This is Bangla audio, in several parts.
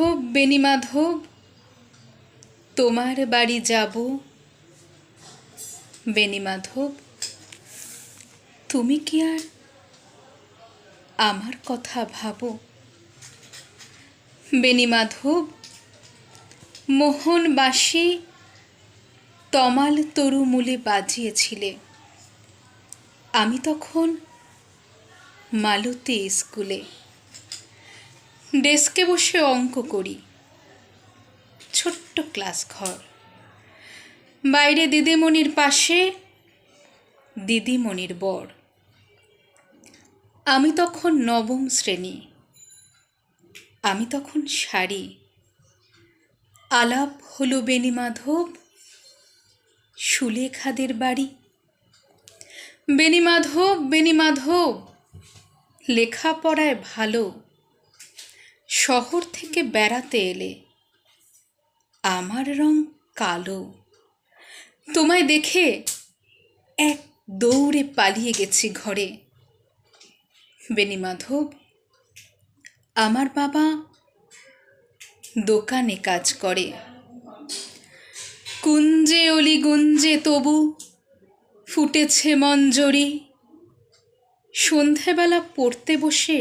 বেণীমাধব বেণীমাধব তোমার বাড়ি যাব। বেণীমাধব তুমি কি আর আমার কথা ভাবো? বেণীমাধব মোহন বাঁশি তমাল তরুমূলে বাজিয়েছিলে, আমি তখন মালতী স্কুলে। ডেস্কে বসে অঙ্ক করি, ছোট্ট ক্লাস ঘর, বাইরে দিদিমণির পাশে দিদিমণির বর। আমি তখন নবম শ্রেণী, আমি তখন শাড়ি। আলাপ হলো বেণীমাধব সুলেখাদের বাড়ি। বেণীমাধব বেণীমাধব লেখাপড়ায় ভালো, শহর থেকে বেড়াতে এলে, আমার রং কালো। তোমায় দেখে এক দৌড়ে পালিয়ে গেছি ঘরে। বেণীমাধব আমার বাবা দোকানে কাজ করে। কুঞ্জে অলি গুঞ্জে তবু ফুটেছে মঞ্জরি, সন্ধেবেলা পড়তে বসে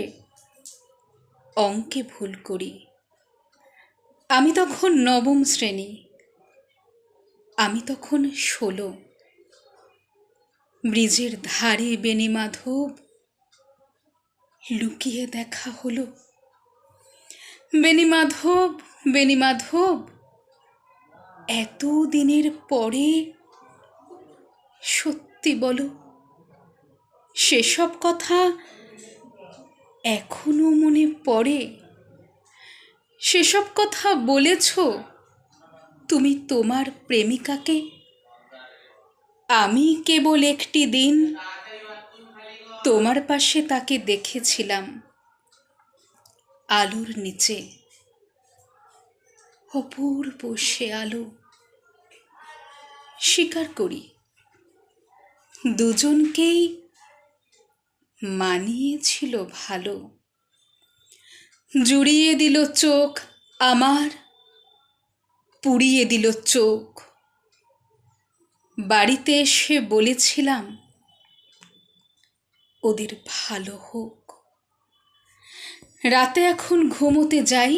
অঙ্কে ভুল করি। আমি তখন নবম শ্রেণী, আমি তখন 16। ব্রিজের ধারে বেণীমাধব লুকিয়ে দেখা হলো। বেণীমাধব বেণীমাধব এত দিনের পরে সত্যি বলো, সেসব কথা এখনো মনে পড়ে? সেসব কথা বলেছ তুমি তোমার প্রেমিকাকে? আমি কেবল একটি দিন তোমার পাশে তাকে দেখেছিলাম, আলোর নিচে, অপূর্ব সে আলো। স্বীকার করি দুজনকেই মানিয়েছিল ভালো। জুড়িয়ে দিল চোখ আমার, পুড়িয়ে দিল চোখ। বাড়িতে এসে বলেছিলাম ওদের ভালো হোক। রাতে এখন ঘুমোতে যাই,